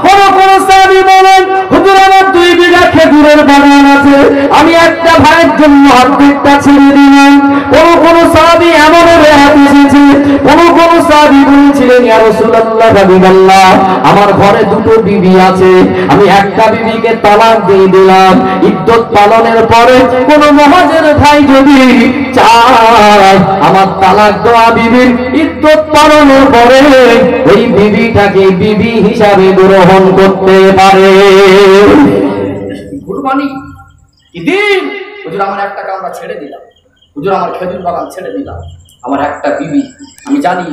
[SPEAKER 1] কোন কোন সাহাবী বলেন হুজুর আমার 2 বিঘা খেজুরের বাগান আছে, আমি একটা ভাইয়ের জন্য অর্ধেকটা ছেড়ে দিলাম। কোন কোন সাহাবী এমন রেহাত এসেছে, কোন কোন সাহাবী বলেছিলেন ইয়া রাসূলুল্লাহ, হাবিবাল্লাহ, আমার ঘরে 2টো বিবি আছে, আমি একটা বিবিকে তালাক দিয়ে দিলাম। ইদ্যত পালনের পরে কোন মহাজের ভাই যদি চায় আমার তালাক দেওয়া বিবির ইদ্যত পালনের পরে ওই বিবিটাকে বিবি হিসাবে গ্রহণ করতে পারে।
[SPEAKER 2] কুরবানি কি দিন! হুজুর আমার একটা কামরা ছেড়ে দিলাম, হুজুর আমার খেজুর বাগান ছেড়ে দিলাম, আমার একটা বিবি। আমি জানি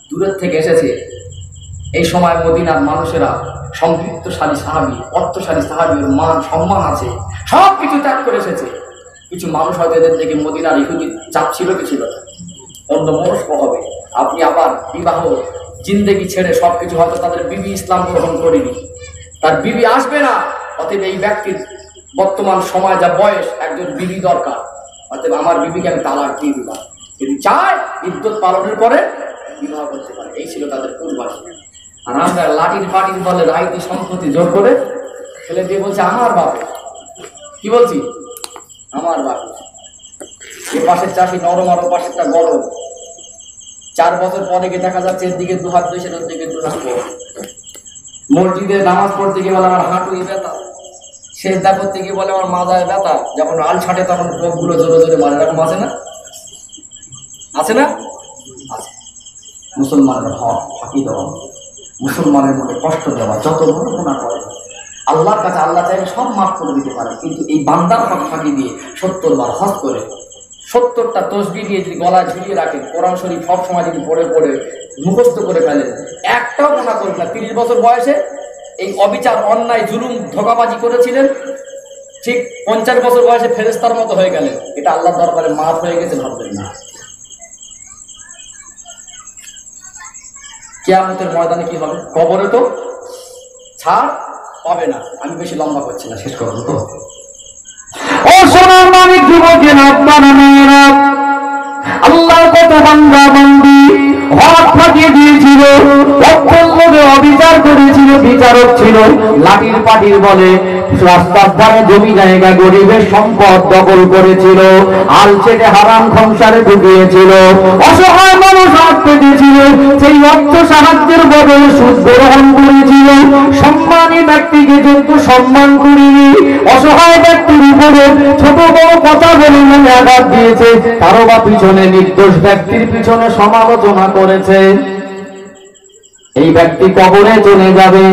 [SPEAKER 2] দূরের থেকে এসেছে। এই সময় মদিনার মানুষেরা সম্পৃক্তশালী সাহাবী, অর্থশালী সাহাবীর মান সম্মান আছে, সব কিছু ত্যাগ করে এসেছে। কিছু মানুষ হয়তো এদের থেকে মদিনার ইহুদির চাপ ছিল কি ছিল না, অন্য মনস্ক হবে। আপনি আবার বিবাহ জিন্দেগি ছেড়ে সবকিছু, হয়তো তাদের বিবি ইসলাম গ্রহণ করেনি, তার বিবি আসবে না। অতএব এই ব্যক্তির বর্তমান সময় যা বয়স, একজন বিবি দরকার। অতএব আমার বিবিকে আমি তালাক দিয়ে দিলাম, যদি চায় ইদ্যত পালনের পরে বিবাহ করতে পারে। এই ছিল তাদের কুরবানি। আর আমরা লাঠির পাটির বলে রাইতি সম্পত্তি জোর করে ফেলে দিয়ে বলছে আমার বাপে। কি বলছি? আমার বাপে। এ পাশের চাষি নরম আর ও পাশেরটা গরম। 4 বছর পরে গিয়ে দেখা যাচ্ছে এর দিকে 2 হাত বেশি, ওর দিকে 2 হাত কম। মসজিদে নামাজ পড়তে গিয়ে বলে আমার হাঁটুই ব্যথা, সেজদা করতে গিয়ে বলে আমার মাজায় ব্যথা। যখন আল ছাটে তখন রোগগুলো জোরে জোরে মারে। এরকম আছে না? আছে না? আছে। মুসলমানের হক ফাঁকি দেওয়া, মুসলমানের মনে কষ্ট দেওয়া, যত বড় গুনাহ করে আল্লাহর কাছে আল্লাহ চাইলে সব মাফ করে দিতে পারে। কিন্তু এই বান্দার হক ফাঁকি দিয়ে 70 বার হজ করে 70টা তসবিহ দিয়ে যদি গলায় ঝুলিয়ে রাখেন, কোরআন শরীফ সব সময় যদি পড়ে পড়ে মুখস্থ করে ফেলেন, একটাও গুনাহ করবেন না। 30 বছর বয়সে এই অবিচার, অন্যায়, জুলুম, ধোঁকাবাজি করেছিলেন, ঠিক 50 বছর বয়সে ফেরেশতার মতো হয়ে গেলেন। এটা আল্লাহর দরবারে মাফ হয়ে গেছে, ভাববেন না। কিয়ামতের ময়দানে কি হবে? কবরে তো ছাড় পাবে না। আমি বেশি লম্বা করছি না, শেষ করবো তো।
[SPEAKER 1] ও সোনার মানিক যুবকেরা, আপনারা মেয়েরা, আল্লাহ কত বান্দা বান্দি হক ফাঁকিয়ে দিয়েছিল, অবিচার করেছিল, বিচারক ছিল, লাঠির পাটির বলে রাস্তার ধারে জমি জায়গা গরিবের সম্পদ দখল করেছিল, আল ছেটে হারাম সংসারে ঢুকিয়েছিল, অসহায় মানুষ হাত পেতেছিল, সেই অর্থ সাহায্যের বদলে সুদ গ্রহণ করেছিল। সম্মানী ব্যক্তিকে কিন্তু সম্মান করিনি, অসহায় ব্যক্তির উপরে ছোট বড় কথা বলে মনে আঘাত দিয়েছে, কারো বা পিছনে নির্দোষ ব্যক্তির পিছনে সমালোচনা করেছে। এই ব্যক্তি কবরে চলে যাবে।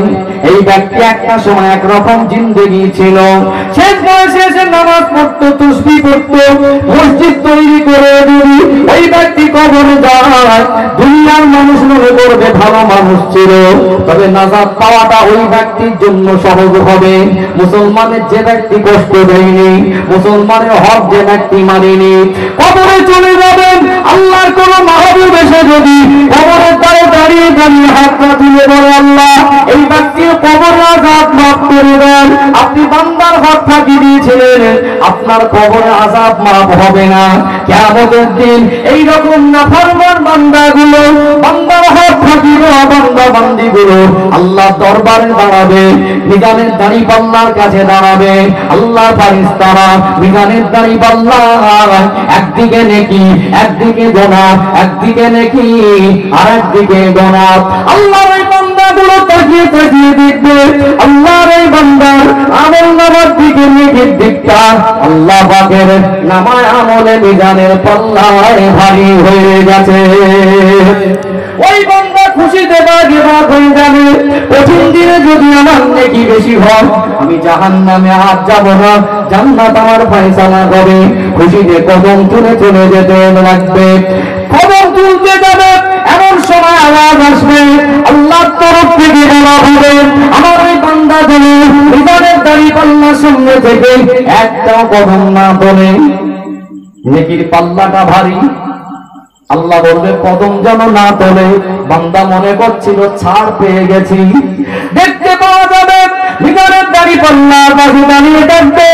[SPEAKER 1] এই ব্যক্তি একটা সময় একরকম জিন্দেগি ছিল, শেষ বয়সে এসে নামাজ পড়তো, তাসবিহ পড়তো, মসজিদ তৈরি করে দিবি। ওই ব্যক্তি কবরে যায়, দুনিয়ার মানুষ মনে করবে ভালো মানুষ ছিল, তবে নাজাত পাওয়াটা ওই ব্যক্তির জন্য সহজ হবে। মুসলমানের যে ব্যক্তি কষ্ট দেয়নি, মুসলমানের হক যে ব্যক্তি মানেনি, কবরে চলে যাবেন। আল্লাহর কোন মাহবুব এসে যদি কবরের দ্বারে দাঁড়িয়ে দাঁড়িয়ে হাতটা তুলে বলে, আল্লাহ এই ব্যক্তির কবর আযাব মাফ করে দেন, আপনি বান্দার হক ফাঁকি দিয়েছিলেন, আপনার কবরে আযাব মাফ হবে না। কিয়ামতের দিন এইরকম নাফরমান বান্দাগুলো, বান্দার হক ফাঁকি দেওয়া বান্দা বান্দিগুলো আল্লাহ দরবারে দাঁড়াবে, মিজানের দাঁড়িপাল্লার কাছে দাঁড়াবে। আল্লাহ ফারিস্তারা মিজানের দাঁড়িপাল্লা, একদিকে নেকি, একদিকে গোনাহ, একদিকে নেকি আর একদিকে গোনাহ। আল্লাহর এই বান্দাগুলো তাকিয়ে তাকিয়ে দেখবে, আল্লাহর এই বান্দার আমল নামার দিকে নেকির দিকটা আল্লাহ পাকের নামায় আমলে মিজানের পাল্লায় ভারী হয়ে গেছে। ওই বান্দা খুশিতে বাগেবাগ হয়ে যাবে, কঠিন দিনে যদি আমার নেকি বেশি হয় আমি জাহান্নামে আর যাব না, জান্নাত আমার ফয়সালা হবে। খুশিতে কদম তুলে চলে যেতে লাগবে, কদম তুলতে যাবে, এমন সময় আওয়াজ আসবে, আল্লাহর তরফ থেকে বলা হবে, আমার ওই বান্দা যেন মিজানের দাঁড়িপাল্লার সামনে থেকে একটাও কদম না তোলে, নেকির পাল্লাটা ভারী। আল্লাহ বলবে কদম যেন না তোলে। বান্দা মনে করছিল ছাড় পেয়ে গেছি, দেখতে পাওয়া যাবে মিজানের দাঁড়িপাল্লার কাছে দাঁড়িয়ে থাকবে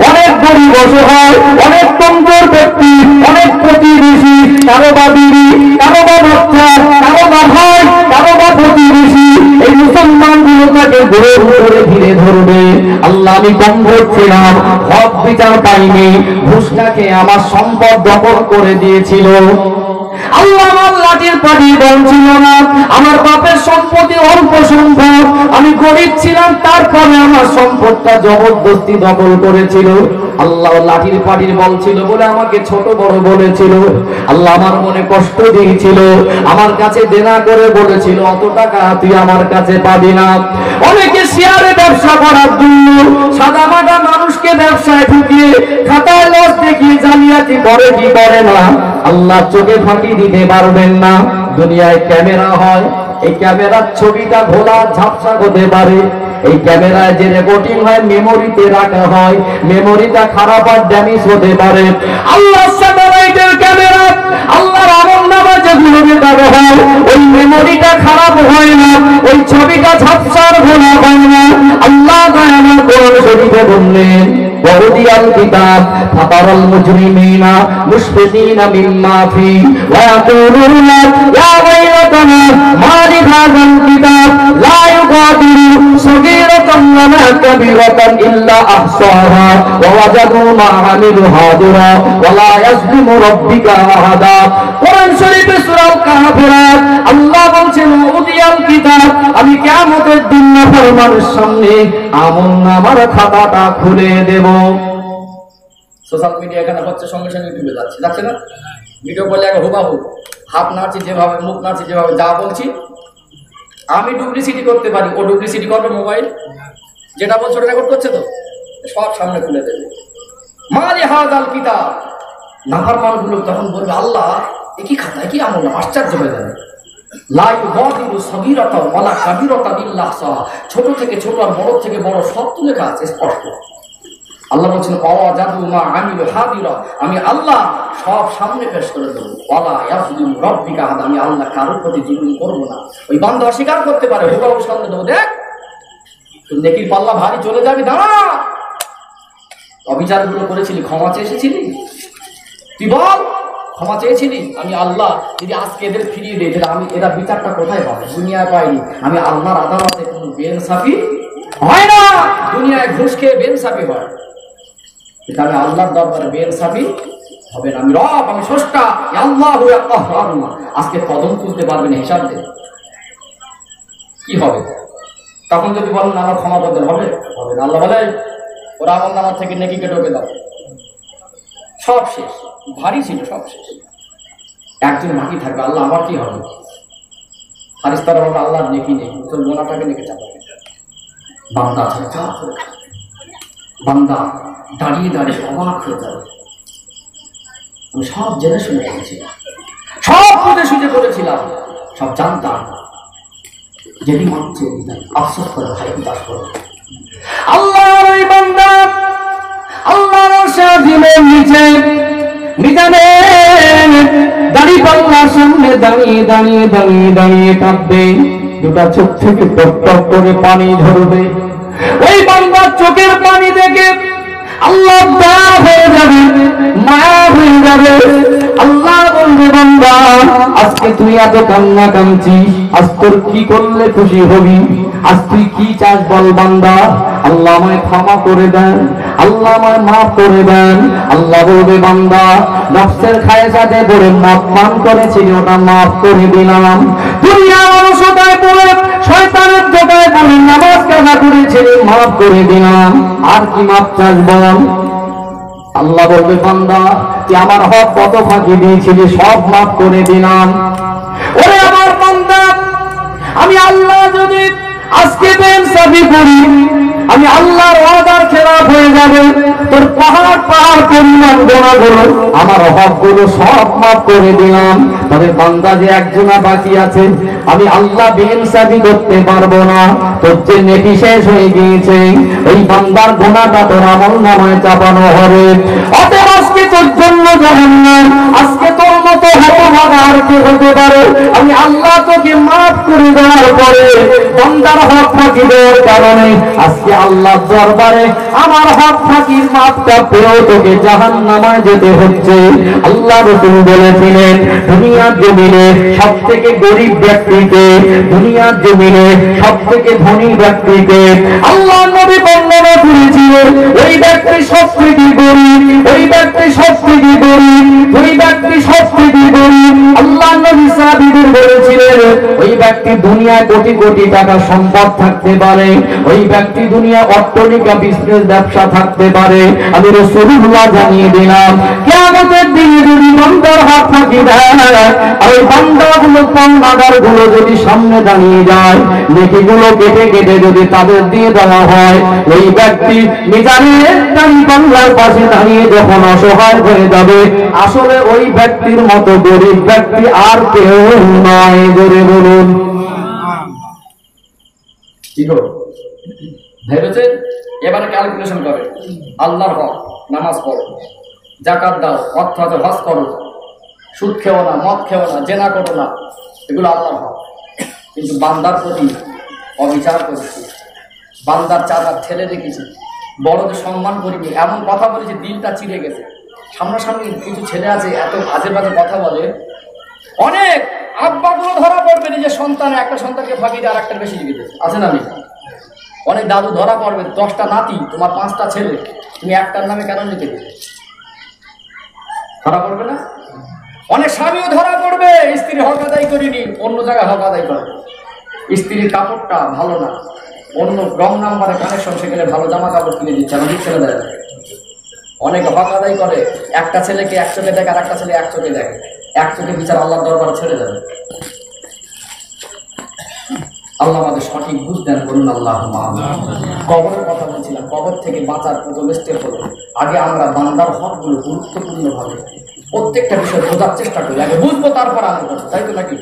[SPEAKER 1] অনেক গরিব অসহায়, অনেক কমজোর ব্যক্তি, অনেক প্রতিবেশী, কারো বা বিবি, কারো বা বাচ্চা, কারো বা ভাই, কারো বা প্রতিবেশী। এই মুসলমানগুলো তাকে ঘুরে ঘুরে ঘিরে ধরবে, আল্লাহ আমি কম করছিলাম, হক বিচার পাইনি, ঘুষটাকে আমার সম্পদ দখল করে দিয়েছিল। আল্লাহ আমার লাঠির পাটি বলছিল না, আমার বাপের সম্পত্তি অল্প সম্পদ, আমি গরিব ছিলাম, তারপরে আমার সম্পদটা জবরদস্তি দখল করেছিল। আল্লাহ লাঠির পাটির বলছিল বলে আমাকে ছোট বড় বলেছিল। আল্লাহ আমার মনে কষ্ট দিয়েছিল, আমার কাছে দেনা করে বলেছিল অত টাকা তুই আমার কাছে পাবি না। অনেকে শেয়ারে ব্যবসা করার জন্য সাদা মাটা মানুষকে ব্যবসায় ঢুকিয়ে খাতায় লস দেখিয়ে জালিয়াতি করে কি করে না, আল্লাহ চোখে ফাঁকি দিতে পারবেন না। দুনিয়ায় ক্যামেরা হয়, এই ক্যামেরার ছবিটা ঘোলা ঝাপসা হতে পারে, এই ক্যামেরায় যে রেকর্ডিং হয় মেমোরিতে রাখা হয়, মেমোরিটা খারাপ আর ড্যামেজ হতে পারে। আল্লাহ স্যাটেলাইটের ক্যামেরা, আল্লাহর আমলনামা যেগুলো দেখানো হয় ওই মেমোরিটা খারাপ হয় না, ওই ছবিটা ঝাপসার ঘোলা হয় না। আল্লাহ আমার কোরআন শরীফে বললেন ووضع الكتاب فترى المجرمين مشفقين مما فيه ويقولون يا ويلتنا ما لهذا الكتاب لا يغادر صغيرة ولا كبيرة إلا أحصاها ووجدوا ما عملوا حاضرا ولا يظلم ربك أحدا। কোরআন শরীফে সূরা কাফিরুন আল্লাহ বলছেন উদিয়াল কিতাব, আমি কিয়ামতের দিন নাফরমানের সামনে আমলনামার খাতাটা খুলে দেব।
[SPEAKER 2] সোশ্যাল মিডিয়া এখানে হচ্ছে, সঙ্গে সঙ্গে ইউটিউবে যাচ্ছে, যাচ্ছে না? ভিডিও বলে আগে হুবাহু হাত নাড়ছি যেভাবে, মুখ নাড়ছি যেভাবে, যা বলছি আমি ডুপ্লিসিটি করতে পারি, ও ডুপ্লিসিটি করবে মোবাইল, যেটা বলছে ওটা রেকর্ড করছে তো, সব সামনে খুলে দেবে। মালি হাযাল কিতাব, নাফরমানগুলো তখন বলবে আল্লাহ এ কি খাতা, কি আমল না, আশ্চর্য হয়ে যাবে। লা ইউগাদিরু সগীরাতা ওয়ালা কাবীরাতা ইল্লা আহসাহা, ছোট থেকে ছোট আর বড় থেকে বড় সব তো লেখা আছে স্পষ্ট। আল্লাহ বলছেন ওয়াজাদু মা আমিলু হাদিরা, আমি আল্লাহ সব সামনে পেশ করে দেবো। ওয়ালা ইয়াজলিমু রাব্বিকা আহাদা, আমি আল্লাহ কারোর প্রতি জুলুম করব না। ওই বান্দা অস্বীকার করতে পারে, হুবহু সামনে দেবো, দেখ তুই নেকির পাল্লা ভারী চলে যাবি, দাঁড়া, অবিচারগুলো করেছিলি, ক্ষমা চেয়েছিলি, তুই বল ক্ষমা চেয়েছিলি, আমি আল্লাহ যদি আজকে এদের ফিরিয়ে দিই তাহলে আমি এরা বিচারটা কোথায় পাবে, দুনিয়ায় পাইনি, আমি আল্লাহর আদালতে কোনো বেইনসাফি
[SPEAKER 1] হয় না।
[SPEAKER 2] দুনিয়ায় ঘুষ খেয়ে বেইনসাফি হয়, কিন্তু আমি আল্লাহর দরবারে বেইনসাফি হবে না। আমি রব, আমি স্রষ্টা, আল্লাহু আল্লাহ। আজকে কদম তুলতে পারবেন হিসাব দেন, কি হবে? তখন যদি বলেন আমার ক্ষমা বদল হবে, হবে না। আল্লাহ বলে ওরা আমল নামার থেকে নেকি কেটে ওকে দাও, সব শেষ। ভারী ছিল, সব শেষ। একজন বাকি থাকবে, আল্লাহ আমার কি হবে? ফারিস্তারা বলবে আল্লাহর নেকি নেই, তোর গোনাটাকে নেকে চাপাবে। বান্দা আছে, বান্দা দাঁড়িয়ে দাঁড়িয়ে অবাক হয়ে যাবে। আমি সব জেনে শুনে করেছিলাম, সব বুঝে সুঝে করেছিলাম, সব জানতাম। যদি মানছে আফসোস করে ভাই, উদাস করে।
[SPEAKER 1] আল্লাহর ওই বান্দা আল্লাহর শাহিমের নিচে নিজামের দাড়ি পাল্লার সামনে দাঁড়িয়ে দাঁড়িয়ে দাঁড়িয়ে দাঁড়িয়ে কাঁদবে, দুটা চোখ থেকে টপ টপ করে পানি ঝরবে। ওই বান্দার চোখের পানি দেখে আল্লাহ দয়া হয়ে যাবে, মায়া হয়ে যাবে। আল্লাহ বলবে বান্দা আজকে তুই এত কান্না কাঁদছিস, আজ তোর কি করলে খুশি হবি? আজ তুই কি চাস বল বান্দা? আল্লাহ আমায় ক্ষমা করে দেন, আল্লাহ আমায় মাফ করে দেন। আল্লাহ বলবে বান্দা নফসের খায়সাতে পড়ে মদ পান করেছিলি, ওটা মাফ করে দিলাম। দুনিয়ার অলসতায় পড়ে শয়তানের দোকায় পড়ে নামাজ কাজা করেছিলি, মাফ করে দিলাম। আর কি মাফ চাস বল? আল্লাহ বলবে বান্দা তুই আমার হক কত ফাঁকি দিয়েছিলি, সব মাফ করে দিলাম। ওরে আমার বান্দা, আমি আল্লাহ যদি আজকে বেইনসাফি করি, আমি আল্লাহর ওয়াদার খেলাফ হয়ে যাবে। তোর পাহাড় পাহাড় পরিমাণ গুনাহগুলো, আমার হকগুলো সব মাফ করে দিলাম। তবে বান্দা যে একজনা বাকি আছে, আমি আল্লাহ বেইনসাফি করতে পারবো না। তোর যে নেকি শেষ হয়ে গিয়েছে, ওই বান্দার গুনাহটা তোর আমলনামায় চাপানো হবে। অতএব আজকে তোর জন্য জাহান্নাম, আজকে তোর মতো হতভাগা আর কে হতে পারে? আমি আল্লাহ তোকে মাফ করে দেওয়ার পরে বান্দার হক ফাঁকি দেওয়ার কারণে আজকে আল্লাহর দরবারে আমার হক ফাঁকির মাপটা পেয়েও তোকে জাহান্নামায় যেতে হচ্ছে। আল্লাহ রাসূল বলেছিলেন দুনিয়ার জমিনে সব থেকে গরিব ব্যক্তিকে, দুনিয়ার জমিনে সব থেকে ধনী ব্যক্তিকে আল্লাহ নবী বর্ণনা করেছিলেন। ওই ব্যক্তি সব থেকে গরিব, ওই ব্যক্তি সব থেকে গরিব, ওই ব্যক্তি সব থেকে গরিব। আল্লাহ নবী সাহাবীদের বলেছিলেন ওই ব্যক্তি দুনিয়ায় কোটি কোটি টাকা সম্পদ থাকতে পারে, ওই ব্যক্তি দুনিয়া অট্টালিকা বিজনেস ব্যবসা থাকতে পারে। আমি রাসূলুল্লাহ জানিয়ে দিলাম কিয়ামতের দিনে যদি বান্দার হক ফাঁকি দেয়, আর ওই বান্দাগুলো পাওনাদার গুলো যদি সামনে দাঁড়িয়ে যায়, নেকিগুলো কেটে কেটে যদি তাদের দিয়ে দেওয়া হয়, ওই ব্যক্তি মিজানের দাঁড়ি পাল্লার পাশে দাঁড়িয়ে যখন অসহায় হয়ে যাবে, আসলে ওই ব্যক্তির মতো গরিব ব্যক্তি আর কেউ নয়। জোরে বলুন
[SPEAKER 2] কি করো ভেবেছেন? এবারে ক্যালকুলেশন করে আল্লাহর হক, নামাজ পড়ো, যাকাত দাও, অর্থাৎ হজ করো, সুদ খেও না, মদ খেও না, জেনা করো না, এগুলো আল্লাহর হক। কিন্তু বান্দার প্রতি অবিচার করেছি, বান্দার চাঁদার ঠেলে রেখেছি, বড়দের সম্মান করিনি, এমন কথা বলেছি দিলটা চিড়ে গেছে। সামনাসামনি কিছু ছেলে আছে এত আজে বাজে কথা বলে, অনেক আব্বাগুলো ধরা পড়বে নিজের সন্তান, একটা সন্তানকে ফাঁকি দিয়ে আর একটা বেশি জীবিত আছে না? অনেক দাদু ধরা পড়বে 10টা নাতি, তোমার 5টা ছেলে, তুমি একটার নামে কেন নিতে দিলে? ধরা পড়বে না? অনেক স্বামীও ধরা পড়বে স্ত্রী হক আদায় করিনি, অন্য জায়গায় হক আদায় করে। স্ত্রীর কাপড়টা ভালো না, অন্য রং নাম্বারে কানেকশন, সেখানে ভালো জামা কাপড় কিনে দিচ্ছে, আমাদের ছেলে দেয়। অনেক হক আদায় করে, একটা ছেলেকে এক চোখে দেখে আর একটা ছেলে এক চোখে দেখে, এক চোখে বিচার আল্লাহর দরবারে ছেড়ে দেবে। আল্লাহ আমাদের সঠিক বুঝ দেন করুন। আল্লাহ কবরের কথা বলছিলাম, কবর থেকে বাঁচার প্রথম স্টেপ হলো আগে আমরা বান্দার হকগুলো গুরুত্বপূর্ণভাবে প্রত্যেকটা বিষয় বোঝার চেষ্টা করি, আগে বুঝবো তারপর আমল করবো, তাই তো নাকি?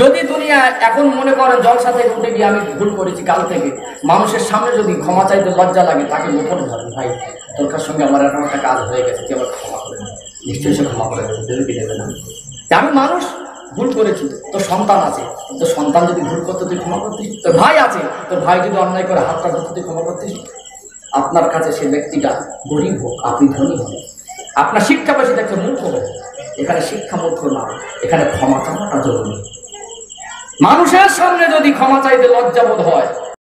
[SPEAKER 2] যদি দুনিয়া এখন মনে করেন জলসা থেকে উঠে গিয়ে আমি ভুল করেছি, কাল থেকে মানুষের সামনে যদি ক্ষমা চাইতে লজ্জা লাগে, তাকে গোপন ধরে, ভাই তোর সঙ্গে আমার এরকম একটা কাজ হয়ে গেছে, তুই আমার ক্ষমা করে দেবে, নিশ্চয়ই সে ক্ষমা করে দেবে না। আমি মানুষ ভুল করেছি, তোর সন্তান আছে, তোর সন্তান যদি ভুল করতে তুই ক্ষমা করতিস, তোর ভাই আছে, তোর ভাই যদি অন্যায় করে হাতটা ধরতে তুই ক্ষমা করতিস। আপনার কাছে সে ব্যক্তিটা গরিব হোক, আপনি ধনী হন, আপনার শিক্ষা বেশি দেখতে মূর্খ হবে, এখানে শিক্ষা মূর্খ না, এখানে ক্ষমা চাওয়াটা জরুরি। মানুষের সামনে যদি ক্ষমা চাইতে লজ্জাবোধ হয়,